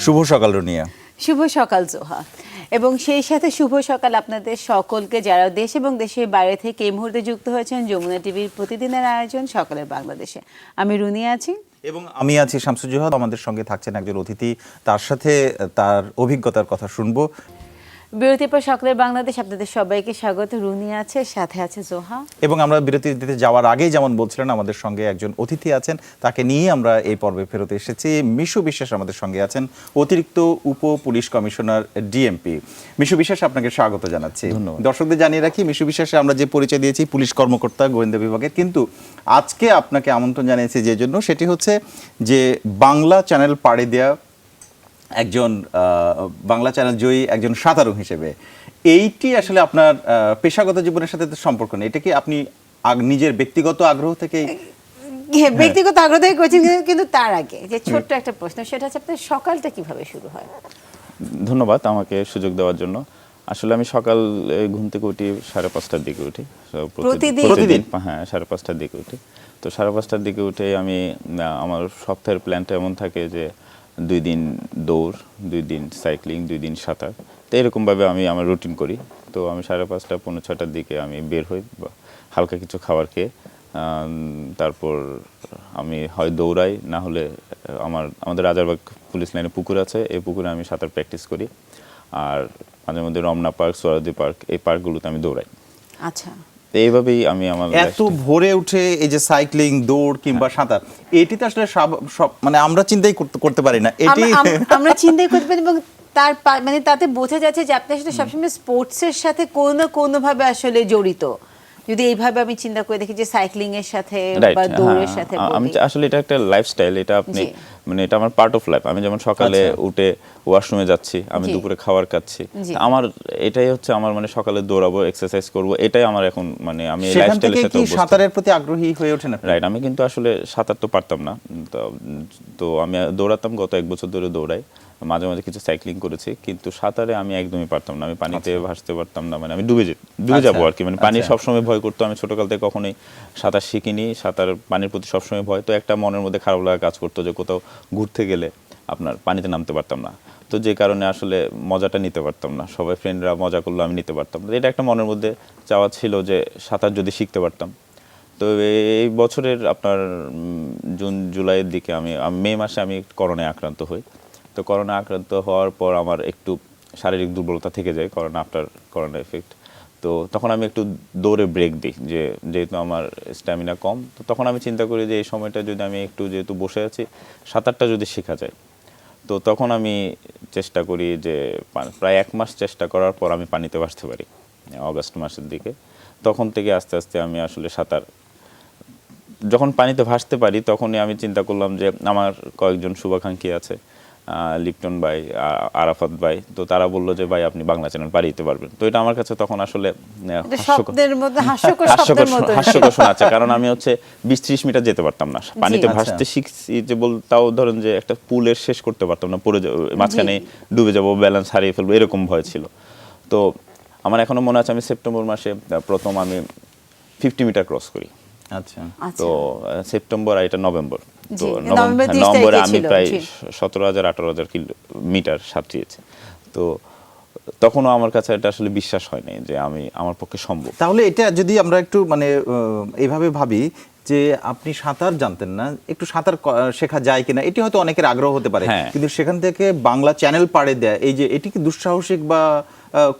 শুভ সকাল রুনিয়া। শুভ সকাল জোহা, এবং সেই সাথে শুভ সকাল আপনাদের সকলকে যারা দেশ এবং দেশের বাইরে থেকে এই মুহূর্তে যুক্ত হয়েছেন যমুনা টিভির প্রতিদিনের আয়োজন সকালের বাংলাদেশে। আমি রুনিয়া আছি এবং আমি আছি শামসুজ্জোহা। আমাদের সঙ্গে থাকছেন একজন অতিথি, তার সাথে তার অভিজ্ঞতার কথা শুনবো। বিরতির পর সকালের বাংলাদেশ আপনাদের সবাইকে স্বাগত। রুনিয়া আছে, সাথে আছে জোহা। এবং আমরা বিরতি দিতে যাওয়ার আগেই যেমন বলছিলেন, আমাদের সঙ্গে একজন অতিথি আছেন, তাকে নিয়ে আমরা এই পর্বে ফেরত এসেছি। মিশু বিশ্বাস আমাদের সঙ্গে আছেন, অতিরিক্ত উপ পুলিশ কমিশনার ডিএমপি। মিশু বিশ্বাস, আপনাকে স্বাগত জানাচ্ছি। দর্শকদের জানিয়ে রাখি, মিশু বিশ্বাসে আমরা যে পরিচয় দিয়েছি পুলিশ কর্মকর্তা গোয়েন্দা বিভাগের, কিন্তু আজকে আপনাকে আমন্ত্রণ জানিয়েছি যে জন্য, সেটি হচ্ছে যে বাংলা চ্যানেল পাড়ি দেয়া একজন বাংলা চ্যানেল জয়ী একজন সাঁতারু হিসেবে। এইটি আসলে আপনার পেশাগত জীবনের সাথে তো সম্পর্ক নেই, এটা কি আপনি নিজের ব্যক্তিগত আগ্রহ থেকে? ব্যক্তিগত আগ্রহ থেকে করছেন, কিন্তু তার আগে যে ছোট্ট একটা প্রশ্ন, সেটা হচ্ছে আপনার সকালটা কিভাবে শুরু হয়? ধন্যবাদ আমাকে সুযোগ দেওয়ার জন্য। আসলে আমি সকাল ঘুম থেকে উঠি 5:30টার দিকে উঠি প্রতিদিন। হ্যাঁ, 5:30টার দিকে উঠি। তো 5:30টার দিকে উঠে আমি আমার সপ্তাহের প্ল্যানটা এমন থাকে যে 2 দিন দৌড়, 2 দিন সাইক্লিং, 2 দিন সাঁতার। তো এরকমভাবে আমি আমার রুটিন করি। তো আমি 5:30 পৌনে 6টার দিকে আমি বের হই হালকা কিছু খাবার খেয়ে। তারপর আমি হয় দৌড়াই, না হলে আমাদের রাজারবাগ পুলিশ লাইনে পুকুর আছে, এই পুকুরে আমি সাঁতার প্র্যাকটিস করি। আর মাঝে মধ্যে রমনা পার্ক, সোহরাওয়ার্দী পার্ক, এই পার্কগুলোতে আমি দৌড়াই। আচ্ছা, এইভাবেই আমি আমার এত ভোরে উঠে এই যে সাইক্লিং, দৌড় কিংবা সাঁতার, এটিতে আসলে সব মানে আমরা চিন্তাই করতে পারি না। এটি আমরা চিন্তাই করতে পারি, এবং তার মানে তাতে বোঝা যাচ্ছে যে আপনি আসলে সবসময় স্পোর্টসের সাথে কোনো না কোনো ভাবে আসলে জড়িত। যদি এইভাবে আমি চিন্তা করে দেখি যে সাইক্লিং এর সাথে বা দৌড়ের সাথে, আমি আসলে এটা একটা লাইফস্টাইল, এটা আপনি মানে এটা আমার পার্ট অফ লাইফ। আমি যেমন সকালে উঠে ওয়াশরুমে যাচ্ছি, আমি দুপুরে খাবার খাচ্ছি, আমার এটাই হচ্ছে আমার মানে সকালে দৌড়াবো, এক্সারসাইজ করব, এটাই আমার এখন মানে আমি লাইফস্টাইলের সাথে অভ্যস্ত। সাঁতারের প্রতি আগ্রহী হয়ে ওঠেন আপনি? রাইট, আমি কিন্তু আসলে সাঁতার তো পারতাম না, তো আমি দৌড়াতাম, গত 1 বছর ধরে দৌড়াই, মাঝে মাঝে কিছু সাইক্লিং করেছি, কিন্তু সাঁতারে আমি একদমই পারতাম না। আমি পানিতে ভাসতে পারতাম না, মানে আমি ডুবে যাবো আর কি। মানে পানি সবসময় ভয় করতো। আমি ছোটকাল থেকে কখনোই সাঁতার শিখিনি, সাঁতার পানির প্রতি সবসময় ভয়। তো একটা মনের মধ্যে খারাপ লাগা কাজ করতো যে কোথাও ঘুরতে গেলে আপনার পানিতে নামতে পারতাম না। তো যে কারণে আসলে মজাটা নিতে পারতাম না। সবাই ফ্রেন্ডরা মজা করলো, আমি নিতে পারতাম না। এটা একটা মনের মধ্যে চাওয়া ছিল যে সাঁতার যদি শিখতে পারতাম। তো এই বছরের আপনার জুন জুলাইয়ের দিকে আমি মে মাসে আমি করোনায় আক্রান্ত হই। তো করোনা আক্রান্ত হওয়ার পর আমার একটু শারীরিক দুর্বলতা থেকে যায়, করোনা এফেক্ট। তো তখন আমি একটু দৌড়ে ব্রেক দিই, যেহেতু আমার স্ট্যামিনা কম। তো তখন আমি চিন্তা করি যে এই সময়টা যদি আমি একটু, যেহেতু বসে আছি, সাঁতারটা যদি শেখা যায়। তো তখন আমি চেষ্টা করি যে প্রায় 1 মাস চেষ্টা করার পর আমি পানিতে ভাসতে পারি, অগাস্ট মাসের দিকে। তখন থেকে আস্তে আস্তে আমি আসলে সাঁতার, যখন পানিতে ভাসতে পারি, তখনই আমি চিন্তা করলাম যে আমার কয়েকজন শুভাকাঙ্ক্ষী আছে, লিপটন ভাই, আরাফাত ভাই, তো তারা বললো যে ভাই আপনি বাংলা চ্যানেল পাড়ি দিতে পারবেন। তো এটা আমার কাছে তখন আসলে হাস্যকর শোনাচ্ছে, কারণ আমি হচ্ছে 20-30 মিটার যেতে পারতাম না, পানিতে ভাসতে শিখছি যে তাও ধরেন যে একটা পুলের শেষ করতে পারতাম না, পড়ে যাবো, মাঝখানে ডুবে যাবো, ব্যালেন্স হারিয়ে ফেলবো, এরকম ভয় ছিল। তো আমার এখনো মনে আছে, আমি সেপ্টেম্বর মাসে প্রথম আমি 50 মিটার ক্রস করি। আচ্ছা, তো সেপ্টেম্বর আর এটা নভেম্বর, তো নভেম্বরে আমি প্রায় 17,000-18,000 কিলোমিটার সাঁতরিয়েছি। তো তখনও আমার কাছে এটা আসলে বিশ্বাস হয়নি যে আমার পক্ষে সম্ভব। তাহলে এটা যদি আমরা একটু মানে এইভাবে ভাবি যে আপনি সাঁতার জানতেন না, একটু সাঁতার শেখা যায় কিনা, এটি হয়তো অনেকের আগ্রহ হতে পারে, কিন্তু সেখান থেকে বাংলা চ্যানেল পাড়ে দেয়, এই যে এটি কি দুঃসাহসিক বা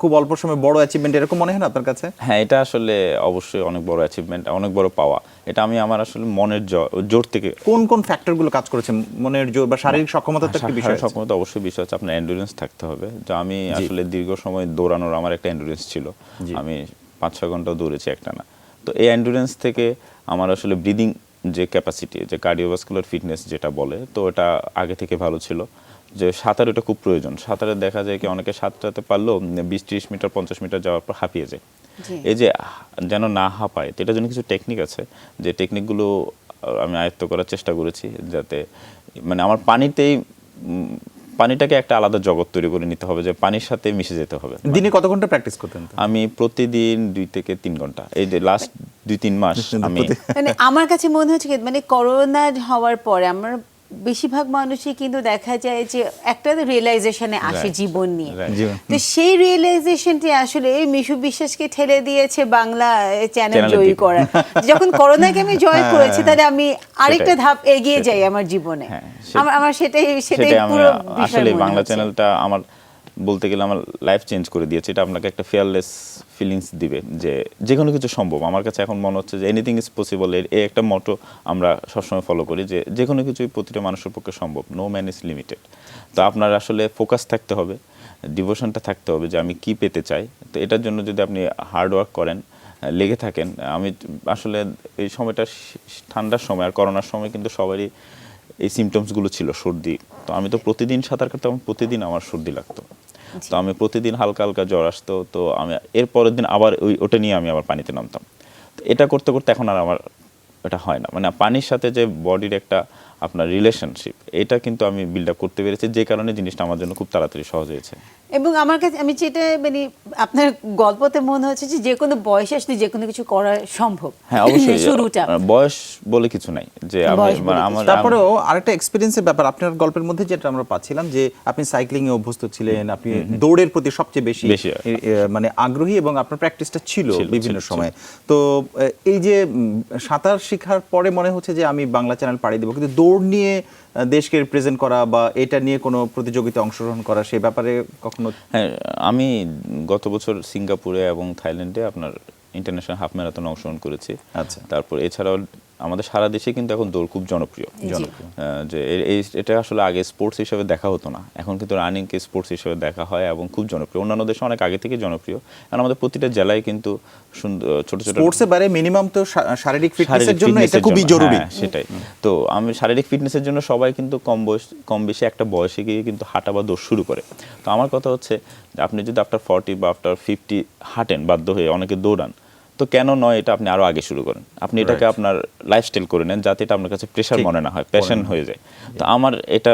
খুব অল্প সময় বড় অ্যাচিভমেন্ট এরকম মনে হয় না আপনার কাছে? হ্যাঁ, এটা আসলে অবশ্যই অনেক বড় অ্যাচিভমেন্ট, অনেক বড় পাওয়া। এটা আমি আমার আসলে মনের জোর থেকে। কোন ফ্যাক্টরগুলো কাজ করেছে? মনের জোর বা শারীরিক সক্ষমতা? তো একটা বিষয়, সক্ষমতা অবশ্যই বিষয় আছে, আপনার এন্ডুরেন্স থাকতে হবে। তো আমি আসলে দীর্ঘ সময় দৌড়ানোর আমার একটা এন্ডুরেন্স ছিল, আমি 5-6 ঘন্টা দৌড়েছি একটানা। তো এই এন্ডুরেন্স থেকে আমার আসলে ব্রিদিং যে ক্যাপাসিটি, যে কার্ডিওভাস্কুলার ফিটনেস যেটা বলে, তো এটা আগে থেকে ভালো ছিল। যে সাঁতার এটা খুব প্রয়োজন। সাঁতারে দেখা যায় কি অনেকে সাঁতরাতে পারলেও 20-30 মিটার 50 মিটার যাওয়ার পর হাঁপিয়ে যায়। এই যে যেন না হাঁপায়, তো এটার জন্য কিছু টেকনিক আছে, যে টেকনিকগুলো আমি আয়ত্ত করার চেষ্টা করেছি, যাতে মানে আমার পানিটাকে একটা আলাদা জগৎ তৈরি করে নিতে হবে, যে পানির সাথে মিশে যেতে হবে। দিনে কত ঘন্টা প্র্যাকটিস করতেন? আমি প্রতিদিন 2 থেকে 3 ঘন্টা, এই যে লাস্ট 2-3 মাস আমি মানে আমার কাছে মনে হচ্ছে মানে করোনা হওয়ার পরে আমার বেশিরভাগ মানুষই কিন্তু দেখা যায় যে একটা রিয়েলাইজেশনে আসে Right. জীবন নিয়ে। Right. তো সেই রিয়েলাইজেশনটি আসলে মিশু বিশ্বাসকে ঠেলে দিয়েছে বাংলা চ্যানেল চ্যানেলের জয়ী দিকে। করা। যখন করোনাকে আমি জয় করেছি তাহলে আমি আরেকটা সেটাই। ধাপ এগিয়ে যাই আমার জীবনে। হ্যাঁ, আমার সেটাই সেটাই আমি পুরো বিষয় আসলে মনে বাংলা হচ্ছে। চ্যানেলটা আমার বলতে গেলে আমার লাইফ চেঞ্জ করে দিয়েছে। এটা আপনাকে একটা ফিয়ারলেস ফিলিংস দিবে যে কোনো কিছু সম্ভব। আমার কাছে এখন মনে হচ্ছে যে এনিথিং ইজ পসিবল, এই একটা মটো আমরা সবসময় ফলো করি যে কোনো কিছুই প্রতিটা মানুষের পক্ষে সম্ভব, নো ম্যান ইজ লিমিটেড। তো আপনার আসলে ফোকাস থাকতে হবে, ডিভোশনটা থাকতে হবে যে আমি কি পেতে চাই। তো এটার জন্য যদি আপনি হার্ড ওয়ার্ক করেন, লেগে থাকেন। আমি আসলে এই সময়টা ঠান্ডার সময় আর করোনার সময় কিন্তু সবারই এই সিমটমসগুলো ছিল, সর্দি। তো আমি তো প্রতিদিন সাঁতার কাটতাম, প্রতিদিন আমার সর্দি লাগতো। তো আমি প্রতিদিন হালকা হালকা জ্বর আসতো, তো আমি এর পরের দিন আবার ওটা নিয়ে আমি আবার পানিতে নামতাম। তো এটা করতে করতে এখন আর আমার এটা হয় না। মানে পানির সাথে যে বডির একটা আপনার রিলেশনশিপ, এটা কিন্তু আমি বিল্ড আপ করতে পেরেছি, যে কারণে জিনিসটা আমার জন্য খুব তাড়াতাড়ি সহজ হয়েছে। এবং আমার কাছে আমি যেটা মানে আপনার গল্পতে মনে হচ্ছে যে কোনো বয়সে আসলে যে কোনো কিছু করা সম্ভব। হ্যাঁ অবশ্যই, শুরুটা বয়স বলে কিছু নাই যে বয়স বলে আমার তারপরেও আরেকটা এক্সপিরিয়েন্সের ব্যাপার আপনার গল্পের মধ্যে যেটা আমরা পাচ্ছিলাম যে আপনি সাইক্লিং এ অভ্যস্ত ছিলেন, আপনি দৌড়ের প্রতি সবচেয়ে বেশি মানে আগ্রহী এবং আপনার প্র্যাকটিসটা ছিল বিভিন্ন সময়। তো এই যে সাঁতার শেখার পরে মনে হচ্ছে যে আমি বাংলা চ্যানেল পাড়ি দেবো, কিন্তু দৌড় নিয়ে দেশকে রিপ্রেজেন্ট করা বা এটা নিয়ে কোনো প্রতিযোগিতায় অংশগ্রহণ করা সেই ব্যাপারে কখনো? হ্যাঁ, আমি গত বছর সিঙ্গাপুরে এবং থাইল্যান্ডে আপনার ইন্টারন্যাশনাল হাফ ম্যারাথনে অংশগ্রহণ করেছি। আচ্ছা। তারপর এছাড়াও আমাদের সারা দেশে কিন্তু এখন দৌড় খুব জনপ্রিয়। যে এটা আসলে আগে স্পোর্টস হিসেবে দেখা হতো না, এখন কিন্তু রানিংকে স্পোর্টস হিসেবে দেখা হয় এবং খুব জনপ্রিয়। অন্যান্য দেশে অনেক আগে থেকে জনপ্রিয়, কারণ আমাদের প্রতিটা জেলায় কিন্তু সুন্দর ছোট ছোট স্পোর্টসের বাইরে মিনিমাম তো শারীরিক ফিটনেসের জন্য এটা খুবই জরুরি। সেটাই। তো আমি শারীরিক ফিটনেসের জন্য সবাই কিন্তু কম বেশি একটা বয়সে গিয়ে কিন্তু হাঁটা বা দৌড় শুরু করে। তো আমার কথা হচ্ছে যে আপনি যদি আফটার 40 বা আফটার 50 হাঁটেন বাধ্য হয়ে, অনেকে দৌড়ান, তো কেন নয় এটা আপনি আরো আগে শুরু করেন। আপনি এটাকে আপনার লাইফস্টাইল করে নেন, যাতে এটা আপনার কাছে প্রেশার মনে না হয়, প্যাশন হয়ে যায়। তো আমার এটা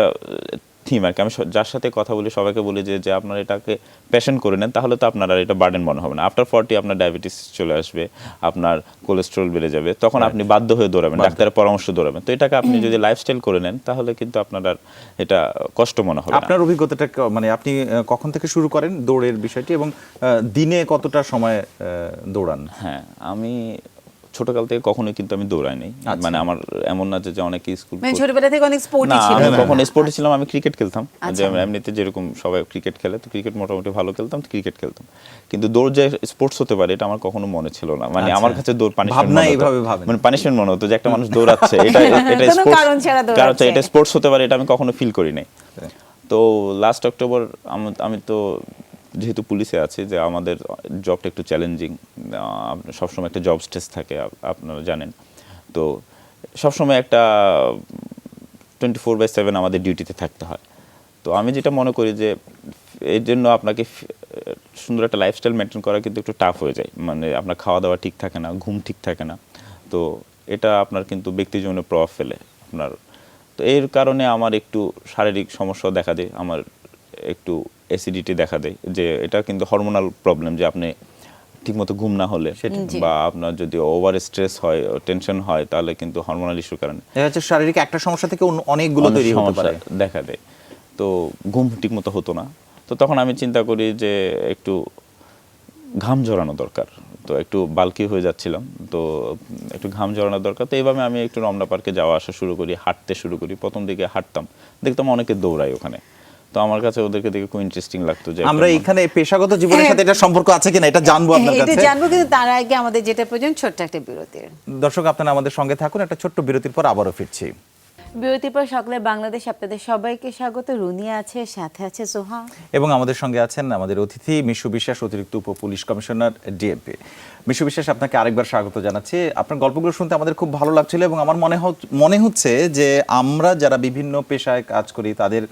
থিম আর কি। আমি যার সাথে কথা বলি সবাইকে বলি যে আপনার এটাকে প্যাশন করে নেন, তাহলে তো আপনার আর এটা বার্ডেন মনে হবে না। আফটার 40 আপনার ডায়াবেটিস চলে আসবে, আপনার কোলেস্ট্রল বেড়ে যাবে, তখন আপনি বাধ্য হয়ে দৌড়াবেন, ডাক্তারের পরামর্শ দৌড়াবেন। তো এটাকে আপনি যদি লাইফস্টাইল করে নেন, তাহলে কিন্তু আপনার আর এটা কষ্ট মনে হবে না। আপনার অভিজ্ঞতাটা মানে আপনি কখন থেকে শুরু করেন দৌড়ের বিষয়টি এবং দিনে কতটা সময় দৌড়ান? হ্যাঁ, আমি ছোটকাল থেকে কখনোই কিন্তু আমি দৌড়াইনি। মানে আমার এমন না যে অনেকে স্কুল, মানে ছোটবেলা থেকে অনেক স্পোর্টই না ছিল। আমি কখনো স্পোর্টে ছিলাম, আমি ক্রিকেট খেলতাম। যে এমনিতে যেরকম সবাই ক্রিকেট খেলে, তো ক্রিকেট মোটামুটি ভালো খেলতাম, তো ক্রিকেট খেলতাম। কিন্তু দৌড় যে স্পোর্টস হতে পারে এটা আমার কখনো মনে ছিল না। মানে আমার কাছে দৌড় মানে পানিশমেন্ট মনে হতো যে একটা মানুষ দৌড়াচ্ছে, এটা স্পোর্টস, কারণ এটা স্পোর্টস হতে পারে, এটা আমি কখনো ফিল করি নাই। তো লাস্ট অক্টোবর আমি তো যেহেতু পুলিশে আছি, যে আমাদের জবটা একটু চ্যালেঞ্জিং, সবসময় একটা জব স্ট্রেস থাকে, আপনারা জানেন। তো সবসময় একটা 24/7 আমাদের ডিউটিতে থাকতে হয়। তো আমি যেটা মনে করি যে এর জন্য আপনাকে সুন্দর একটা লাইফস্টাইল মেনটেন করা কিন্তু একটু টাফ হয়ে যায়। মানে আপনার খাওয়া দাওয়া ঠিক থাকে না, ঘুম ঠিক থাকে না, তো এটা আপনার কিন্তু ব্যক্তি জীবনে প্রভাব ফেলে আপনার। তো এর কারণে আমার একটু শারীরিক সমস্যা দেখা দেয়, আমার একটু অ্যাসিডিটি দেখা দেয়, যে এটা কিন্তু হরমোনাল প্রবলেম, যে আপনি ঠিকমতো ঘুম না হলে বা আপনার যদি ওভার স্ট্রেস হয়, টেনশন হয়, তাহলে কিন্তু হরমোনাল ইস্যুর কারণে এটা হচ্ছে শারীরিক একটা সমস্যা থেকে অনেকগুলো তৈরি হতে পারে, দেখা দেয়। তো ঘুম ঠিকমতো হতো না, তো তখন আমি চিন্তা করি যে একটু ঘাম ঝরানো দরকার। তো একটু বাল্কি হয়ে যাচ্ছিলাম, তো একটু ঘাম ঝরানো দরকার। তো এইভাবে আমি একটু রমনা পার্কে যাওয়া আসা শুরু করি, হাঁটতে শুরু করি। প্রথম দিকে হাঁটতাম, দেখতাম অনেকে দৌড়ায় ওখানে, তো আমার কাছে ওদেরকে দেখে খুব ইন্টারেস্টিং লাগতো। যে আমরা এখানে পেশাগত জীবনের সাথে এটা সম্পর্ক আছে কিনা এটা জানবো আপনার কাছে। এটা জানবো, কিন্তু তার আগে আমাদের যেটা প্রয়োজন ছোট্ট একটা বিরতির। দর্শক আপনারা আমাদের সঙ্গে থাকুন, একটা ছোট্ট বিরতির পর আবারও ফিরছি। বিরতির পর সকলে বাংলাদেশ, আপনাদের সবাইকে স্বাগত। রুনিয়া আছে, সাথে আছে সোহা, এবং আমাদের সঙ্গে আছেন আমাদের অতিথি মিশু বিশ্বাস, অতিরিক্ত উপ পুলিশ কমিশনার ডিএমপি। মিশু বিশ্বাস, আপনাকে আরেকবার স্বাগত জানাচ্ছি। আপনার গল্পগুলো শুনতে আমাদের খুব ভালো লাগছিল এবং আমার মনে হচ্ছে যে আমরা যারা বিভিন্ন পেশায় কাজ করি তাদের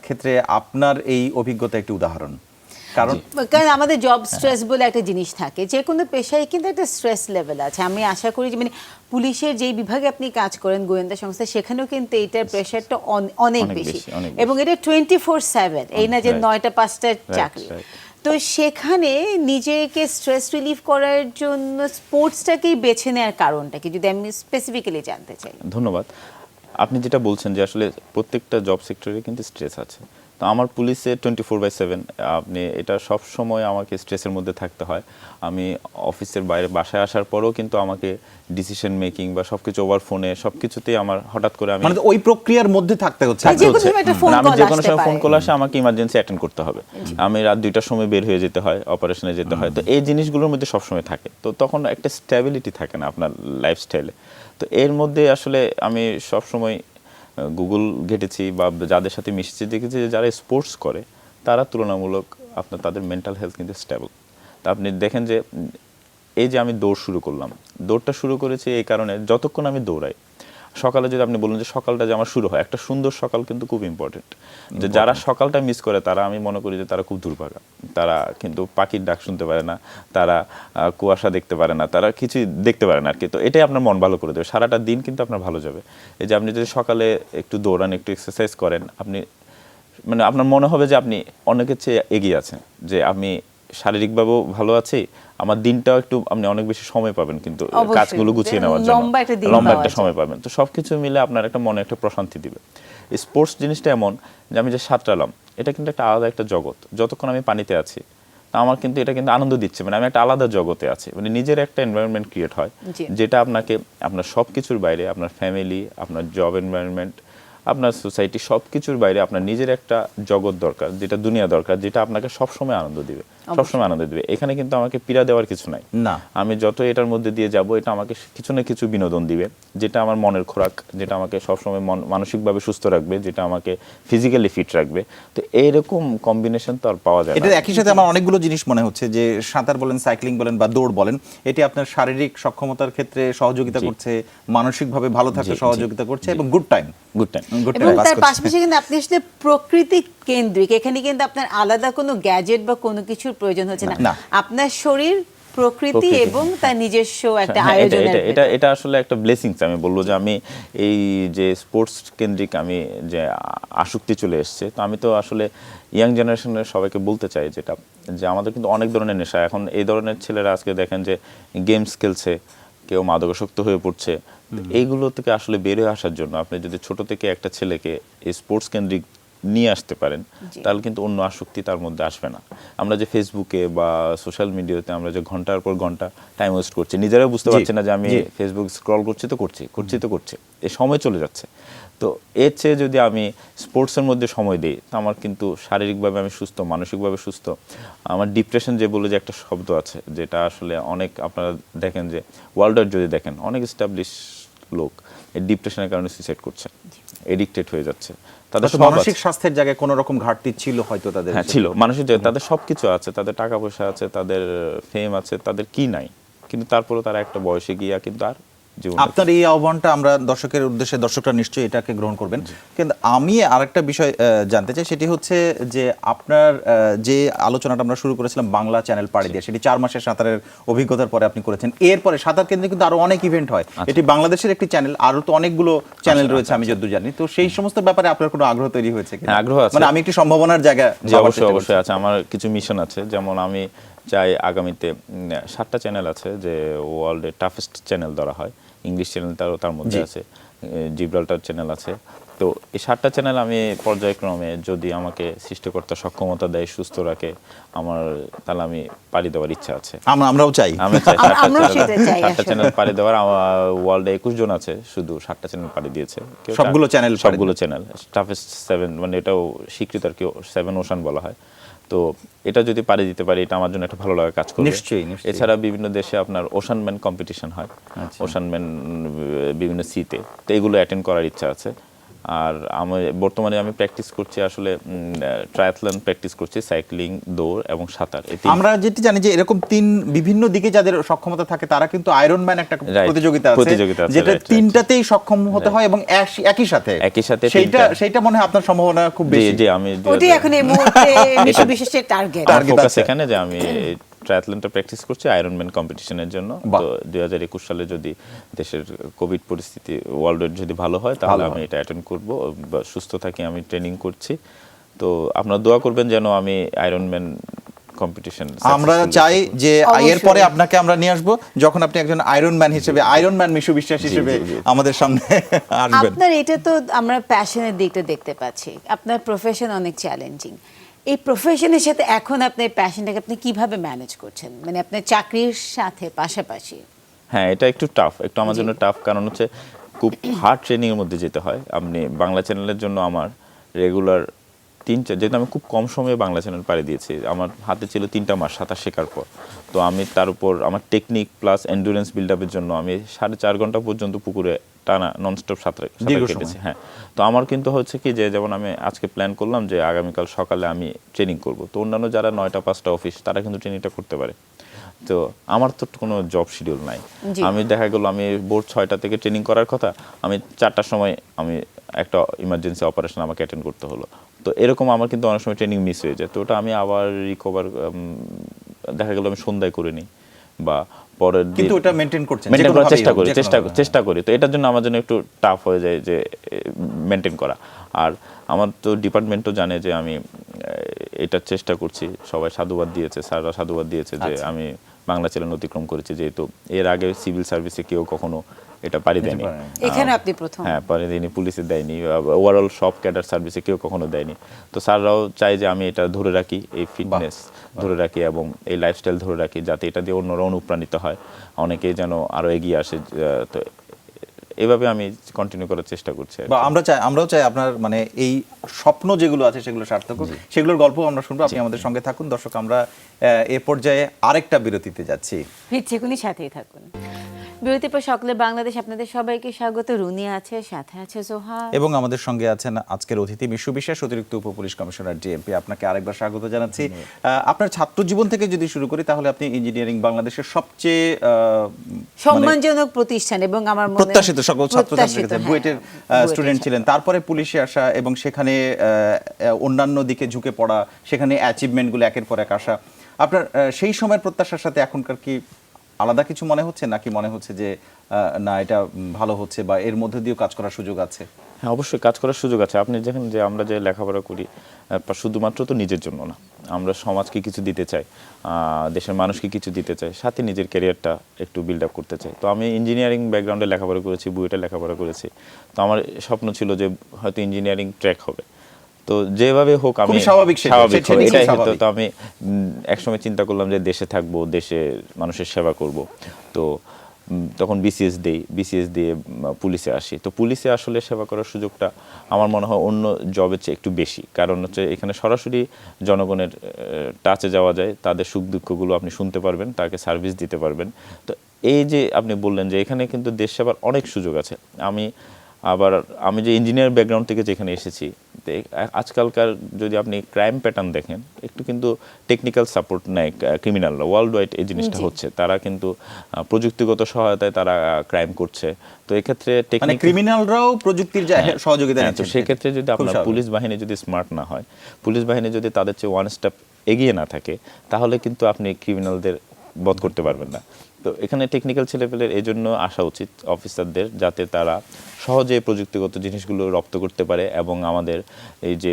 ক্ষেত্রে আপনার এই অভিজ্ঞতা একটি উদাহরণ। কারণ আমাদের জব স্ট্রেস বলে একটা জিনিস থাকে, যে কোনো পেশায় কিন্তু একটা স্ট্রেস লেভেল আছে। আমি আশা করি যে মানে পুলিশের যেই বিভাগে আপনি কাজ করেন, গোয়েন্দা সংস্থা, সেখানেও কিন্তু এইটার প্রেশারটা অনেক বেশি, এবং এটা 24/7, এই না যে 9টা 5টার চাকরি। তো সেখানে নিজেকে স্ট্রেস রিলিফ করার জন্য স্পোর্টসটাকেই বেছে নেওয়ার কারণটা কি, যদি আমি স্পেসিফিক্যালি জানতে চাই? ধন্যবাদ। আপনি যেটা বলছেন যে আসলে প্রত্যেকটা জব সেক্টরে কিন্তু স্ট্রেস আছে। তো আমার পুলিশে 24/7 আপনি এটা সব সময় আমাকে স্ট্রেসের মধ্যে থাকতে হয়। আমি অফিসের বাইরে বাসায় আসার পরেও কিন্তু আমাকে ডিসিশন মেকিং বা সবকিছু ওভার ফোনে সবকিছুতেই আমার হঠাৎ করে আমি মানে ওই প্রক্রিয়ার মধ্যে থাকতে হচ্ছে। যে কোনো সময় একটা ফোন আমি কল যে কোনো আসতে সময় ফোন পারে। কল আসে, আমাকে ইমার্জেন্সি অ্যাটেন্ড করতে হবে। আমি রাত 2টার সময় বের হয়ে যেতে হয়, অপারেশনে যেতে হয়। তো এই জিনিসগুলোর মধ্যে সবসময় থাকে। তো তখন একটা স্ট্যাবিলিটি থাকে না আপনার লাইফস্টাইলে। তো এর মধ্যে আসলে আমি সবসময় গুগল ঘেটেছি বা যাদের সাথে মিশেছি, দেখেছি যে যারা স্পোর্টস করে তারা তুলনামূলক আপনার তাদের মেন্টাল হেলথ কিন্তু স্টেবল। তা আপনি দেখেন যে এই যে আমি দৌড় শুরু করলাম, দৌড়টা শুরু করেছি এই কারণে যতক্ষণ আমি দৌড়াই সকালে, যদি আপনি বলুন যে সকালটা যে আমার শুরু হয়, একটা সুন্দর সকাল কিন্তু খুব ইম্পর্টেন্ট। যে যারা সকালটা মিস করে তারা, আমি মনে করি যে তারা খুব দুর্ভাগা। তারা কিন্তু পাখির ডাক শুনতে পারে না, তারা কুয়াশা দেখতে পারে না, তারা কিছুই দেখতে পারে না আর কি। তো এটাই আপনার মন ভালো করে দেবে, সারাটা দিন কিন্তু আপনার ভালো যাবে। এই যে আপনি যদি সকালে একটু দৌড়ান, একটু এক্সারসাইজ করেন, আপনি মানে আপনার মনে হবে যে আপনি অনেকের চেয়ে এগিয়ে আছেন, যে আমি শারীরিকভাবেও ভালো আছি, আমার দিনটাও একটু আপনি অনেক বেশি সময় পাবেন কিন্তু অবশ্যই। কাজগুলো গুছিয়ে নেওয়ার জন্য লম্বা একটা দিন লম্বা পাওয়া একটা যায়। সময় পাবেন। তো সবকিছু মিলে আপনার একটা মনে একটা প্রশান্তি দিবে। স্পোর্টস জিনিসটা এমন যে আমি যে সাঁতরালাম, এটা কিন্তু একটা আলাদা একটা জগৎ। যতক্ষণ আমি পানিতে আছি তা আমার কিন্তু এটা কিন্তু আনন্দ দিচ্ছে, মানে আমি একটা আলাদা জগতে আছি, মানে নিজের একটা এনভায়রনমেন্ট ক্রিয়েট হয়, জি। যেটা আপনাকে আপনার সব কিছুর বাইরে, আপনার ফ্যামিলি, আপনার জব এনভায়রনমেন্ট, আপনার সোসাইটি, সব কিছুর বাইরে আপনার নিজের একটা জগৎ দরকার, যেটা দুনিয়া দরকার, যেটা আপনাকে সবসময় আনন্দ দিবে, সবসময় আনন্দ দিবে। এখানে কিন্তু আমাকে পীড়া দেওয়ার কিছু নাই। না। আমি যত এটার মধ্যে দিয়ে যাব, এটা আমাকে কিছু না কিছু বিনোদন দিবে, যেটা আমার মনের খোরাক, যেটা আমাকে সবসময় মানসিকভাবে সুস্থ রাখবে, যেটা আমাকে ফিজিক্যালি ফিট রাখবে। তো এইরকম কম্বিনেশন তো আর পাওয়া যায় এটা না। একই সাথে আমার অনেকগুলো জিনিস মনে হচ্ছে যে সাঁতার বলেন, সাইক্লিং বলেন বা দৌড় বলেন, এটি আপনার শারীরিক সক্ষমতার ক্ষেত্রে সহযোগিতা জি। করছে, মানসিকভাবে ভালো থাকতে জি, জি, সহযোগিতা করছে এবং গুড টাইম গুড টাইম। এবং তার পাশাপাশি কিন্তু আপনি আসলে প্রকৃতি কেন্দ্রিক, এখানে কিন্তু আপনার আলাদা কোনো গ্যাজেট বা কোনো কিছুর প্রয়োজন হচ্ছে না। না। আপনার শরীর, প্রকৃতি এবং তার নিজস্ব একটা হ্যাঁ, আয়োজনের এটা আসলে একটা ব্লেসিংস। আমি বলবো যে আমি এই যে স্পোর্টস কেন্দ্রিক আমি যে আসক্তি চলে এসছে, তো আমি তো আসলে ইয়াং জেনারেশনের সবাইকে বলতে চাই যেটা, যে আমাদের কিন্তু অনেক ধরনের নেশা এখন। এই ধরনের ছেলেরা আজকে দেখেন যে গেমস খেলছে, কেউ মাদকাসক্ত হয়ে পড়ছে। তো এইগুলো থেকে আসলে বের হয়ে আসার জন্য আপনি যদি ছোট থেকে একটা ছেলেকে এই স্পোর্টস কেন্দ্রিক নিয়ে আসতে পারেন, তাহলে কিন্তু অন্য আসক্তি তার মধ্যে আসবে না। আমরা যে ফেসবুকে বা সোশ্যাল মিডিয়াতে আমরা যে ঘন্টার পর ঘন্টা টাইম ওয়েস্ট করছি, নিজেরাও বুঝতে পারছি না যে আমি ফেসবুক স্ক্রল করছি তো করছি, এই সময় চলে যাচ্ছে। তো এর চেয়ে যদি আমি স্পোর্টসের মধ্যে সময় দিই, তো আমার কিন্তু শারীরিকভাবে আমি সুস্থ, মানসিকভাবে সুস্থ। আমার ডিপ্রেশন যে বলে যে একটা শব্দ আছে, যেটা আসলে অনেক আপনারা দেখেন যে ওয়ার্ল্ড যদি দেখেন, অনেক এস্টাবলিশ লোক এই ডিপ্রেশনের কারণে সুইসাইড করছে, এডিক্টেড হয়ে যাচ্ছে। তাদের সব মানসিক আছে। স্বাস্থ্যের জায়গায় কোনো রকম ঘাটতি ছিল হয়তো তাদের। হ্যাঁ ছিল, মানসিক জায়গায় তাদের সবকিছু আছে, তাদের টাকা পয়সা আছে, তাদের ফেম আছে, তাদের কি নাই, কিন্তু তারপরেও তারা একটা বয়সে গিয়া কিন্তু আর জীবন। আপনার এই আহ্বানটা আমরা দর্শকের উদ্দেশ্যে, দর্শকরা নিশ্চয়ই এটাকে গ্রহণ করবেন। কিন্তু আমি আরেকটা বিষয় জানতে চাই, সেটি হচ্ছে যে আপনার যে আলোচনাটা আমরা শুরু করেছিলাম বাংলা চ্যানেল পাড়ি দিয়ে, সেটি 4 মাসের সাঁতারের অভিজ্ঞতার পরে আপনি করেছেন। এরপরে সাঁতার কেন্দ্রে কিন্তু আরো অনেক ইভেন্ট হয়, এটি বাংলাদেশের একটি চ্যানেল, আরো তো অনেকগুলো চ্যানেল রয়েছে আমি যতদূর জানি। তো সেই সমস্ত ব্যাপারে আপনার কোনো আগ্রহ তৈরি হয়েছে কিনা? হ্যাঁ, আগ্রহ আছে। মানে আমি একটি সম্ভাবনার জায়গা। জি অবশ্যই অবশ্যই আছে, আমার কিছু মিশন আছে। যেমন আমি চাই আগামীতে 7টা চ্যানেল আছে যে ওয়ার্ল্ডের টাফেস্ট চ্যানেল ধরা হয়, ইংলিশ চ্যানেল তার মধ্যে আছে, জিব্রাল্টার চ্যানেল আছে। তো এই 7টা চ্যানেল আমি পর্যায়ক্রমে, যদি আমাকে সৃষ্টিকর্তা সক্ষমতা দেয়, সুস্থ রাখে আমার, তাহলে আমি পাড়ি দেওয়ার ইচ্ছা আছে। আমরাও চাই। আমি চাই আমরাও সেটা চাই 7টা আসলে। চ্যানেল পাড়ি দেওয়ার। ওয়ার্ল্ডে 21 জন আছে, শুধু 7টা চ্যানেল পাড়ি দিয়েছে। সবগুলো চ্যানেল পাড়ি সবগুলো চ্যানেল টাফেস্ট 7, মানে এটাও স্বীকৃত আর কি, 7 ওশান বলা হয়। তো এটা যদি পাড়ি দিতে পারি, এটা আমার জন্য একটা ভালো লাগা কাজ করবে। নিশ্চয়ই, নিশ্চয়ই। এছাড়া বিভিন্ন দেশে আপনার ওশানম্যান কম্পিটিশন হয়, ওশানম্যান বিভিন্ন সিতে, তো এগুলো অ্যাটেন্ড করার ইচ্ছা আছে। আর আমি বর্তমানে প্র্যাকটিস করছি আসলে ট্রায়াথলন প্র্যাকটিস করছি, সাইক্লিং, দৌড় এবং সাঁতার। আমরা যেটি জানি যে এরকম 3 বিভিন্ন দিকে যাদের সক্ষমতা থাকে তারা কিন্তু আয়রন ম্যান একটা প্রতিযোগিতা আছে, যেটা 3টাতেই সক্ষম হতে হয় এবং একই সাথে সেইটা মনে হয় আপনার সম্ভাবনা খুব বেশি। জি আমি ওটি এখন এই মুহূর্তে মিশু বিশেষের টার্গেট। ফোকাস এখানে যে আমি ট্রায়াথলনটা প্র্যাকটিস করছি আয়রনম্যান কম্পিটিশনের জন্য। তো 2021 সালে যদি দেশের কোভিড পরিস্থিতি ওয়ার্ল্ডের যদি ভালো হয়, তাহলে আমি এটা অ্যাটেন্ড করব। সুস্থ থাকি, আমি ট্রেনিং করছি। তো আপনারা দোয়া করবেন যেন আমি আয়রনম্যান কম্পিটিশন আমরা চাই যে অবশ্যই। এরপরে আপনাকে আমরা নিয়ে আসবো যখন আপনি একজন আয়রন ম্যান হিসেবে, আয়রন ম্যান মিশু বিশ্বাস হিসেবে আমাদের সামনে আসবেন। আপনার এটা তো আমরা প্যাশনের দিকটা দেখতে পাচ্ছি, আপনার প্রফেশন অনেক চ্যালেঞ্জিং। এই প্রফেশনের সাথে এখন আপনার প্যাশনটাকে আপনি কিভাবে ম্যানেজ করছেন, মানে আপনার চাকরির সাথে পাশাপাশি? হ্যাঁ, এটা একটু টাফ, একটু আমার জন্য টাফ, কারণ হচ্ছে খুব হার্ড ট্রেনিং এর মধ্যে যেতে হয়। আপনি বাংলা চ্যানেলের জন্য আমার রেগুলার যেহেতু আমি খুব কম সময়ে বাংলা চ্যানেল পাড়ি দিয়েছি, আমার হাতে ছিল 3টা মাস সাঁতার শেখার পর। তো আমি তার উপর আমার টেকনিক প্লাস এন্ডুরেন্স বিল্ড আপের জন্য আমি 4.5 ঘন্টা পর্যন্ত পুকুরে টানা ননস্টপ সাঁতার কেটেছি। হ্যাঁ, তো আমার কিন্তু হচ্ছে কি যে যেমন আমি আজকে প্ল্যান করলাম যে আগামীকাল সকালে আমি ট্রেনিং করব, তো অন্যান্য যারা 9টা 5টা অফিস তারা কিন্তু ট্রেনিংটা করতে পারে। তো আমার তো কোনো জব শিডিউল নাই। আমি দেখা গেল আমি ভোর 6টা থেকে ট্রেনিং করার কথা, আমি 4টার সময় আমি একটা ইমার্জেন্সি অপারেশন আমাকে অ্যাটেন্ড করতে হলো। তো এরকম আমার কিন্তু অনেক সময় ট্রেনিং মিস হয়ে যায়। তো ওটা আমি আবার রিকভার দেখা গেল আমি সন্ধ্যায় করে নিই বা পরের দিন, কিন্তু ওটা মেইনটেইন করছেন, মেইনটেইন করার চেষ্টা করি। তো এটার জন্য আমার জন্য একটু টাফ হয়ে যায় যে মেইনটেইন করা। আর আমার তো ডিপার্টমেন্টও জানে যে আমি এটা চেষ্টা করছি, সবাই সাধুবাদ দিয়েছে, স্যাররা সাধুবাদ দিয়েছে যে আমি বাংলা চ্যানেল অতিক্রম করেছি, যেহেতু এর আগে সিভিল সার্ভিসে কেউ কখনো এটা পারি দেয়নি। এখানে আপনি প্রথম। হ্যাঁ, পারি দেয়নি, পুলিশে দেয়নি, ওভারঅল সব ক্যাডার সার্ভিসে কেউ কখনো দেয়নি। তো স্যাররাও চাই যে আমি এটা ধরে রাখি, এই ফিটনেস ধরে রাখি এবং এই লাইফস্টাইল ধরে রাখি, যাতে এটা দিয়ে অন্যরা অনুপ্রাণিত হয়, অনেকেই যেন আরো এগিয়ে আসে। তো এভাবে আমি কন্টিনিউ করার চেষ্টা করছি। বা আমরাও চাই আপনার মানে এই স্বপ্ন যেগুলো আছে সেগুলো সার্থক হোক, সেগুলোর গল্প আমরা শুনবো। আপনি আমাদের সঙ্গে থাকুন। দর্শক, আমরা এ পর্যায়ে আরেকটা বিরতিতে যাচ্ছি, ফিরছে এখনই, সাথেই থাকুন। বিরতির পর সকলে বাংলাদেশ, আপনাদের সবাইকে স্বাগত। রুনি আছে, সাথে আছে জোহা, এবং আমাদের সঙ্গে আছেন আজকের অতিথি মিশু বিশ্বাস, অতিরিক্ত উপ পুলিশ কমিশনার ডিএমপি। আপনাকে আরেকবার স্বাগত জানাচ্ছি। আপনার ছাত্র জীবন থেকে যদি শুরু করি, তাহলে আপনি ইঞ্জিনিয়ারিং বাংলাদেশের সবচেয়ে সম্মানজনক প্রতিষ্ঠান এবং আমার মনে প্রত্যাশিত সকল ছাত্রছাত্রীর কাছে হ্যাঁ, বুয়েটের স্টুডেন্ট ছিলেন। তারপরে পুলিশে আসা এবং সেখানে অন্যান্য দিকে ঝুঁকে পড়া, সেখানে অ্যাচিভমেন্টগুলো একের পর এক আসা। আপনার সেই সময়ের প্রত্যাশার সাথে এখনকার কি আলাদা কিছু মনে হচ্ছে, নাকি মনে হচ্ছে যে না এটা ভালো হচ্ছে বা এর মধ্যে দিয়েও কাজ করার সুযোগ আছে? হ্যাঁ, অবশ্যই কাজ করার সুযোগ আছে। আপনি দেখেন যে আমরা যে লেখাপড়া করি শুধুমাত্র তো নিজের জন্য না, আমরা সমাজকে কিছু দিতে চাই, দেশের মানুষকে কিছু দিতে চাই, সাথে নিজের ক্যারিয়ারটা একটু বিল্ড আপ করতে চাই। তো আমি ইঞ্জিনিয়ারিং ব্যাকগ্রাউন্ডে লেখাপড়া করেছি, বুয়েটে লেখাপড়া করেছি। তো আমার স্বপ্ন ছিল যে হয়তো ইঞ্জিনিয়ারিং ট্র্যাক হবে। তো যেভাবে হোক আমি স্বাভাবিক হবে এটাই হতো। তো আমি একসময় চিন্তা করলাম যে দেশে থাকবো, দেশে মানুষের সেবা করব। তো তখন বিসিএস দিয়ে পুলিশে আসি। তো পুলিশে আসলে সেবা করার সুযোগটা আমার মনে হয় অন্য জবের চেয়ে একটু বেশি, কারণ হচ্ছে এখানে সরাসরি জনগণের টাচে যাওয়া যায়, তাদের সুখ দুঃখগুলো আপনি শুনতে পারবেন, তাকে সার্ভিস দিতে পারবেন। তো এই যে আপনি বললেন যে এখানে কিন্তু দেশ সেবার অনেক সুযোগ আছে। আমি যে ইঞ্জিনিয়ার ব্যাকগ্রাউন্ড থেকে যেখানে এসেছি, আজকালকার যদি আপনি ক্রাইম প্যাটার্ন দেখেন, একটু কিন্তু টেকনিক্যাল সাপোর্ট নেয় ক্রিমিনালরা, ওয়ার্ল্ড ওয়াইড এই জিনিসটা হচ্ছে। তারা কিন্তু প্রযুক্তিগত সহায়তায় তারা ক্রাইম করছে। তো এক্ষেত্রে মানে ক্রিমিনালরাও প্রযুক্তির সহযোগিতা নিচ্ছে। তো সেক্ষেত্রে যদি আপনার পুলিশ বাহিনী যদি স্মার্ট না হয়, পুলিশ বাহিনী যদি তাদের চেয়ে ওয়ান স্টেপ এগিয়ে না থাকে, তাহলে কিন্তু আপনি ক্রিমিনালদের বধ করতে পারবেন না। তো এখানে টেকনিক্যাল ছেলেপেলের এই জন্য আসা উচিত অফিসারদের, যাতে তারা সহজে প্রযুক্তিগত জিনিসগুলো রপ্ত করতে পারে এবং আমাদের এই যে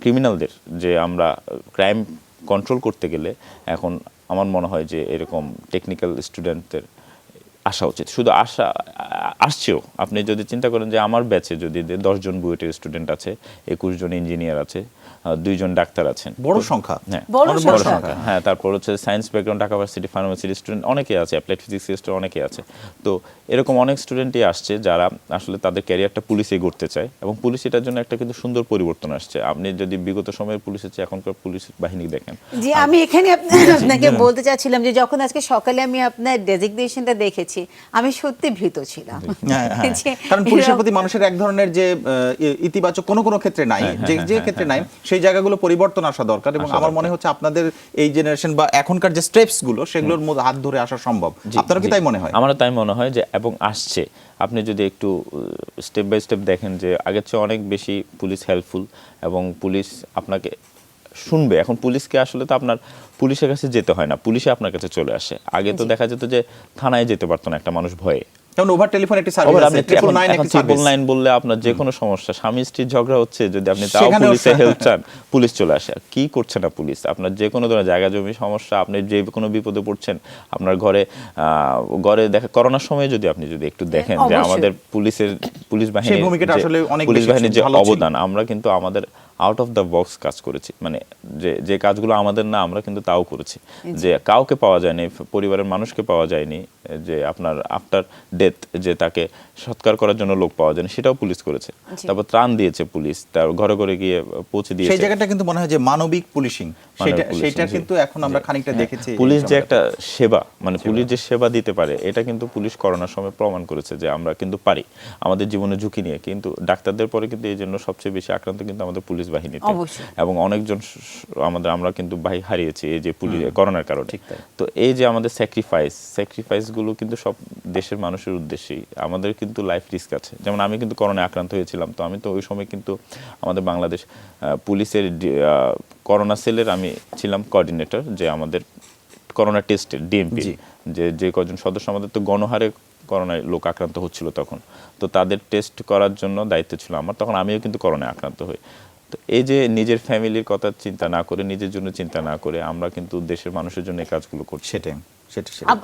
ক্রিমিনালদের যে আমরা ক্রাইম কন্ট্রোল করতে গেলে এখন আমার মনে হয় যে এরকম টেকনিক্যাল স্টুডেন্টদের আসা উচিত। শুধু আসছেও, আপনি যদি চিন্তা করেন যে আমার ব্যাচে যদি 10 জন বুয়েটের স্টুডেন্ট আছে, 21 জন ইঞ্জিনিয়ার আছে, 2 জন ডাক্তার আছেন, বড় সংখ্যা। হ্যাঁ, বড় সংখ্যা। হ্যাঁ, তারপর হচ্ছে সায়েন্স ব্যাকগ্রাউন্ড, ঢাকা ভার্সিটি ফার্মাসির স্টুডেন্ট অনেকেই আছে, অ্যাপ্লাইড ফিজিক্স স্টুডেন্ট অনেকেই আছে। তো এরকম অনেক স্টুডেন্টই আসছে যারা আসলে তাদের ক্যারিয়ারটা পুলিশে গড়তে চায় এবং পুলিশ এটার জন্য একটা কিন্তু সুন্দর পরিবর্তন আসছে। আপনি যদি বিগত সময়ের পুলিশের চেয়ে এখনকার পুলিশ বাহিনী দেখেন। জি, আমি এখানে আপনাকে বলতে চাচ্ছিলাম যে যখন আজকে সকালে আমি আপনার ডেজিগনেশনটা দেখেছি, আমি সত্যি ভীত ছিলাম। কারণ পুলিশের প্রতি মানুষের এক ধরনের যে ইতিবাচক কোনো ক্ষেত্রে নাই, যে ক্ষেত্রে নাই, সেই জায়গাগুলো পরিবর্তন আসা দরকার। এবং আমার মনে হচ্ছে আপনাদের এই জেনারেশন বা এখনকার যে স্টেপস গুলো, সেগুলোর মধ্যে হাত ধরে আসা সম্ভব। আপনার কি তাই মনে হয়? আমারও তাই মনে হয় যে, এবং আসছে। আপনি যদি একটু স্টেপ বাই স্টেপ দেখেন যে আগের চেয়ে অনেক বেশি পুলিশ হেল্পফুল এবং পুলিশ আপনাকে শুনবে। এখন পুলিশকে আসলে তো আপনার পুলিশের কাছে যেতে হয় না, পুলিশে আপনার কাছে চলে আসে। আগে তো দেখা যেত যে থানায় যেতে পারতো না একটা মানুষ ভয়ে। যেমন ওভার টেলিফোন একটি সার্ভিস আছে, আপনি 999 একটি সার্ভিস। 999 বললে আপনার যে কোনো সমস্যা, স্বামী স্ত্রীর ঝগড়া হচ্ছে, যদি আপনি তাও সেখানেও পুলিশে হেল্প চান, পুলিশ চলে আসে। কি করছে না পুলিশ? আপনার যে কোনো ধরনের জায়গা জমি সমস্যা, আপনি যে কোনো বিপদে পড়ছেন, আপনার ঘরে দেখা, করোনার সময় যদি আপনি একটু দেখেন যে অবশ্যই। আমাদের পুলিশ সেই ভূমিকাটা আসলে অনেক পুলিশ বেশি বাহিনীর যে ভালো ছিল। অবদান, আমরা কিন্তু আমাদের আউট অফ দ্য বক্স কাজ করেছি, মানে যে কাজগুলো আমাদের না, আমরা কিন্তু তাও করেছি। যে কাউকে পাওয়া যায়নি, পরিবারের মানুষকে পাওয়া যায়নি, যে আপনার আফটার ডেথ যে তাকে সৎকার করার জন্য লোক পাওয়া যায়নি, সেটাও পুলিশ করেছে। তারপর ত্রাণ দিয়েছে পুলিশ, তার ঘরে ঘরে গিয়ে পৌঁছে দিয়েছে। সেই জায়গাটা কিন্তু মনে হয় যে মানবিক পুলিশিং, সেটা জি। কিন্তু এখন আমরা খানিকটা দেখেছি। পুলিশ যে একটা সেবা, মানে পুলিশ যে সেবা দিতে পারে, এটা কিন্তু পুলিশ করোনার সময় প্রমাণ করেছে যে আমরা কিন্তু পারি, আমাদের জীবনে ঝুঁকি নিয়ে। কিন্তু ডাক্তারদের পরে কিন্তু এই জন্য সবচেয়ে বেশি আক্রান্ত কিন্তু আমাদের পুলিশ বাহিনীতে, অবশ্যই। এবং অনেকজন আমরা কিন্তু হারিয়েছি এই যে পুলিশ করোনার কারণে। তো এই যে আমাদের স্যাক্রিফাইস গুলো কিন্তু সব দেশের মানুষের উদ্দেশ্যেই। আমাদের কিন্তু লাইফ রিস্ক আছে। যেমন আমি কিন্তু করোনায় আক্রান্ত হয়েছিলাম, তো আমি তো ওই সময় কিন্তু আমাদের বাংলাদেশ পুলিশের করোনা সেলের আমি ছিলাম কোঅর্ডিনেটর, যে আমাদের করোনা টেস্টের ডিএমপি, যে কজন সদস্য আমাদের তো গণহারে করোনায় লোক আক্রান্ত হচ্ছিল তখন, তো তাদের টেস্ট করার জন্য দায়িত্ব ছিল আমার। তখন আমিও কিন্তু করোনায় আক্রান্ত হই। তো এই যে নিজের ফ্যামিলির কথা চিন্তা না করে, নিজের জন্য চিন্তা না করে, আমরা কিন্তু দেশের মানুষের জন্য এই কাজগুলো করছি। সেটাই।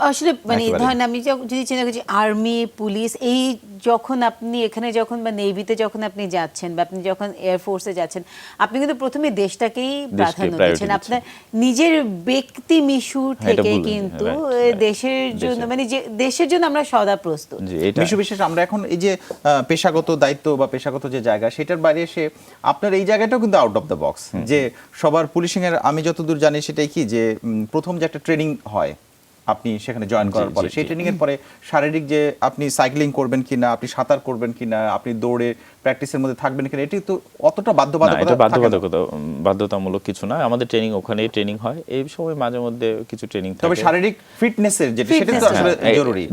আসলে মানে একেবারে। ধরেন আমি যদি চিন্তা করছি আর্মি, পুলিশ, এই যখন আপনি এখানে যখন বা নেভিতে যখন আপনি যাচ্ছেন, বা আপনি যখন এয়ারফোর্সে যাচ্ছেন, আপনি কিন্তু প্রথমে দেশটাকেই প্রাধান্য priority দিচ্ছেন। দিচ্ছেন। আপনার নিজের ব্যক্তি মিশু এটা থেকে বললেন, কিন্তু right. দেশের জন্য, মানে যে দেশের জন্য আমরা সদা প্রস্তুত। জি, এটা মিশু বিশেষ আমরা এখন এই যে পেশাগত দায়িত্ব বা পেশাগত যে জায়গা, সেটার বাইরে এসে আপনার এই জায়গাটাও কিন্তু আউট অফ দ্য বক্স। যে সবার পুলিশিং এর আমি যতদূর জানি সেটাই কি, যে প্রথম যে একটা ট্রেনিং হয় আপনি সেখানে জয়েন করার পরে, সেই ট্রেনিং এর পরে শারীরিক যে আপনি সাইক্লিং করবেন কিনা, আপনি সাঁতার করবেন কিনা, আপনি দৌড়ে প্র্যাকটিসের মধ্যে থাকবেন কিনা, এটি তো অতটা বাধ্যতামূলক কিছু না। আমাদের ট্রেনিং ওখানেই ট্রেনিং হয়। এই সময় মাঝে মধ্যে কিছু ট্রেনিং থাকে, তবে শারীরিক ফিটনেসের যেটা, সেটা তো আসলে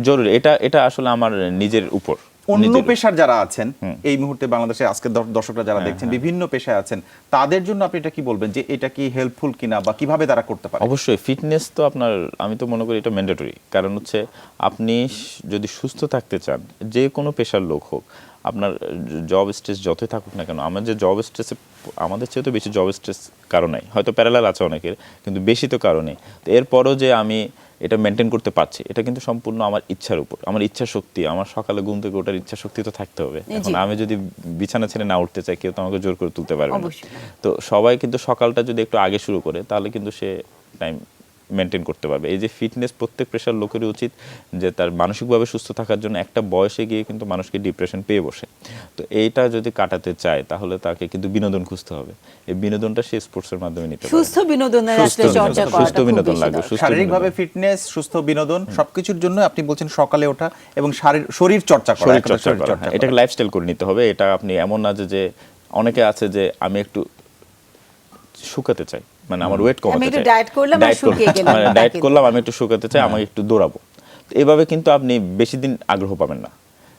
জরুরি। এটা আসলে আমার নিজের উপর। অন্য পেশার যারা আছেন এই মুহূর্তে বাংলাদেশে, আজকে দর্শকরা যারা দেখছেন বিভিন্ন পেশায় আছেন, তাদের জন্য আপনি এটা কি বলবেন, যে এটা কি হেল্পফুল কিনা বা কিভাবে তারা করতে পারে? অবশ্যই ফিটনেস তো আপনার, আমি তো মনে করি এটা ম্যান্ডেটরি। কারণ হচ্ছে আপনি যদি সুস্থ থাকতে চান, যে কোনো পেশার লোক হোক, আপনার জব স্ট্রেস যতই থাকুক না কেন, আমার যে জব স্ট্রেসে, আমাদের চেয়ে তো বেশি জব স্ট্রেস কারো নাই, হয়তো প্যারালাল আছে অনেকের, কিন্তু বেশি তো কারো নেই। তো এরপরও যে আমি এটা মেনটেন করতে পারছি, এটা কিন্তু সম্পূর্ণ আমার ইচ্ছার উপর, আমার ইচ্ছা শক্তি। আমার সকালে ঘুম থেকে ওঠার ইচ্ছা শক্তি তো থাকতে হবে। এখন আমি যদি বিছানা ছেড়ে না উঠতে চাই, কেউ তো আমাকে জোর করে তুলতে পারবে না। তো সবাই কিন্তু সকালটা যদি একটু আগে শুরু করে, তাহলে কিন্তু সে টাইম মেনটেন করতে পারবে। এই যে ফিটনেস প্রত্যেক পেশার লোকেরই উচিত, যে তার মানসিকভাবে সুস্থ থাকার জন্য। একটা বয়সে গিয়ে কিন্তু মানুষকে ডিপ্রেশন পেয়ে বসে, তো এইটা যদি কাটাতে চায়, তাহলে তাকে কিন্তু বিনোদন খুঁজতে হবে। এই বিনোদনটা সে স্পোর্টসের মাধ্যমে নিতে পারে। সুস্থ বিনোদনের আসলে চর্চা করাটা সুস্থ বিনোদন লাগবে, শারীরিকভাবে ফিটনেস, সুস্থ বিনোদন, সবকিছুর জন্য আপনি বলছেন সকালে ওঠা এবং শরীর চর্চা করা। এটাকে লাইফস্টাইল করে নিতে হবে। এটা আপনি এমন না যে অনেকে আছে যে আমি একটু শুকাতে চাই, মানে আমার ওয়েট কমাতে চাই, ডায়েট করলাম আমি একটু শুকাতে চাই, আমাকে একটু দৌড়াবো। তো এভাবে কিন্তু আপনি বেশি দিন আগ্রহ পাবেন না,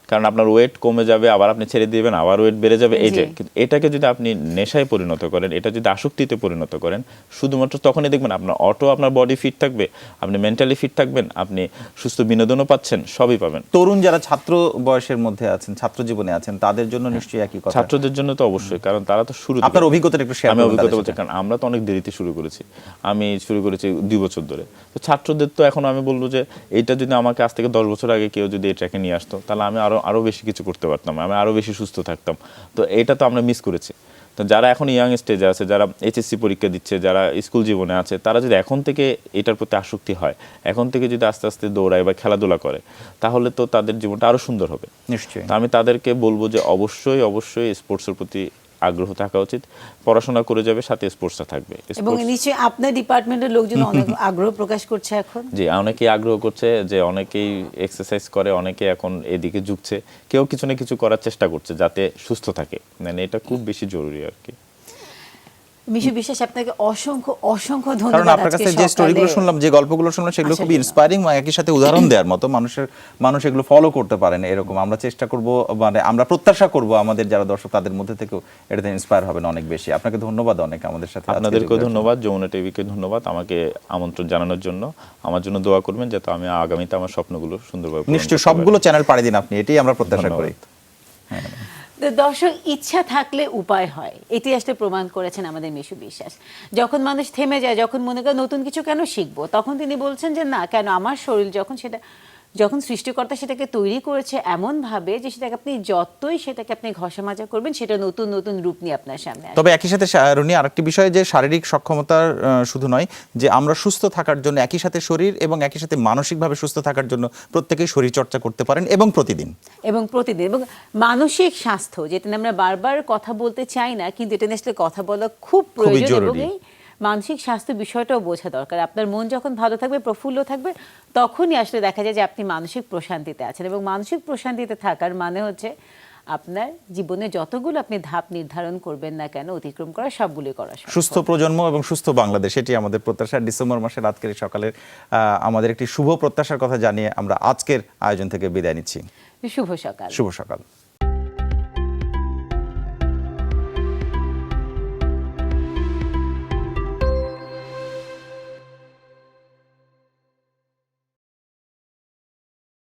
কারণ আপনার ওয়েট কমে যাবে, আবার আপনি ছেড়ে দিবেন, আবার ওয়েট বেড়ে যাবে। এই যে এটাকে যদি আপনি নেশায় পরিণত করেন, এটা যদি আসক্তিতে পরিণত করেন, শুধুমাত্র তখনই দেখবেন আপনার বডি ফিট থাকবে, আপনি মেন্টালি ফিট থাকবেন, আপনি সুস্থ বিনোদনও পাচ্ছেন, সবই পাবেন। তরুণ যারা ছাত্র বয়সের মধ্যে আছেন, ছাত্র জীবনে আছেন, তাদের জন্য নিশ্চয়ই একই কথা। ছাত্রদের জন্য তো অবশ্যই, কারণ তারা তো শুরু, আপনার অভিজ্ঞতাটা একটু শেয়ার করুন। আমি অভিজ্ঞতা বলছি, কারণ আমরা তো অনেক দেরিতে শুরু করেছি। আমি শুরু করেছি 2 বছর ধরে। তো ছাত্রদের তো এখন আমি বলবো যে এইটা যদি আমাকে আজ থেকে 10 বছর আগে কেউ যদি এই ট্র্যাকে নিয়ে আসতো, তাহলে আমি আরো বেশি কিছু করতে পারতাম, আমি আরো বেশি সুস্থ থাকতাম। তো এটা তো আমরা মিস করেছি। তো যারা এখন ইয়াং স্টেজে আছে, যারা এইচএসসি পরীক্ষা দিচ্ছে, যারা স্কুল জীবনে আছে, তারা যদি এখন থেকে এটার প্রতি আসক্তি হয়, এখন থেকে যদি আস্তে আস্তে দৌড়ায় বা খেলাধুলা করে, তাহলে তো তাদের জীবনটা আরো সুন্দর হবে নিশ্চয়ই। তো আমি তাদেরকে বলবো যে অবশ্যই স্পোর্টসের প্রতি আগ্রহ থাকা উচিত। পড়াশোনা করে যাবে, সাথে স্পোর্টসটা থাকবে। এবং নিশ্চয়ই আপনার ডিপার্টমেন্টের লোকজন অনেক আগ্রহ প্রকাশ করছে এখন। জি, অনেকেই আগ্রহ করছে, যে অনেকেই এক্সারসাইজ করে, অনেকে এখন এদিকে ঝুঁকছে, কেউ কিছু না কিছু করার চেষ্টা করছে যাতে সুস্থ থাকে। মানে এটা খুব বেশি জরুরি আর কি। মিশু বিশ্বাস, আপনাকে অসংখ্য অসংখ্য কারণ ধন্যবাদ। আপনার কাছে আজকে যে স্টোরিগুলো সকালে শুনলাম, যে গল্পগুলো শুনলাম, সেগুলো খুবই আসার জন্য। ইন্সপায়ারিং, একই সাথে উদাহরণ দেওয়ার মতো। মানুষ এগুলো ফলো করতে পারেন, এরকম আমরা চেষ্টা করব, মানে আমরা প্রত্যাশা করব আমাদের যারা দর্শক তাদের মধ্যে থেকেও এটাতে ইন্সপায়ার হবেন অনেক বেশি। আপনাকে ধন্যবাদ অনেক আমাদের সাথে আজকে আপনাদেরকেও যোগ দেওয়ার জন্য। ধন্যবাদ, যমুনা টিভিকে ধন্যবাদ আমাকে আমন্ত্রণ জানানোর জন্য। আমার জন্য দোয়া করবেন যাতে আমি আগামীতে আমার স্বপ্নগুলো সুন্দরভাবে পূরণ নিশ্চয়ই করতে পারি। সবগুলো চ্যানেল পাড়ি দিন আপনি, এটাই আমরা প্রত্যাশা করি। তো দর্শক, ইচ্ছা থাকলে উপায় হয়, এটি আসলে প্রমাণ করেছেন আমাদের মিশু বিশ্বাস। যখন মানুষ থেমে যায়, যখন মনে করে নতুন কিছু কেন শিখবো, তখন তিনি বলছেন যে না, কেন আমার শরীর যখন সৃষ্টিকর্তা সেটাকে তৈরি করেছে এমন ভাবে যে সেটাকে আপনি যতই সেটাকে আপনি ঘষা মাজা করবেন, সেটা নতুন নতুন রূপ নিয়ে আপনার সামনে আসবে। তবে একই সাথে রুনি, আরেকটি বিষয় যে শারীরিক সক্ষমতার শুধু নয়, যে আমরা সুস্থ থাকার জন্য একই সাথে শরীর এবং একই সাথে মানসিকভাবে সুস্থ থাকার জন্য প্রত্যেকেই শরীর চর্চা করতে পারেন এবং প্রতিদিন এবং মানসিক স্বাস্থ্য, যেটা নিয়ে আমরা বারবার কথা বলতে চাই না, কিন্তু এটা নিয়ে আসলে কথা বলা খুব প্রয়োজন। এবং জরুরি। এই মানসিক স্বাস্থ্য বিষয়টাও বোঝা দরকার। আপনার মন যখন ভালো থাকবে, প্রফুল্ল থাকবে, তখনই আসলে দেখা যায় যে আপনি মানসিক প্রশান্তিতে আছেন। এবং মানসিক প্রশান্তিতে থাকার মানে হচ্ছে আপনার জীবনে যতগুলো আপনি ধাপ নির্ধারণ করবেন না কেন, অতিক্রম করা সবগুলোই করা সম্ভব। সুস্থ প্রজন্ম এবং সুস্থ বাংলাদেশ, এটি আমাদের প্রত্যাশা। ডিসেম্বর মাসের আজকের এই সকালের আমাদের একটি শুভ প্রত্যাশার কথা জানিয়ে আমরা আজকের আয়োজন থেকে বিদায় নিচ্ছি। শুভ সকাল। শুভ সকাল।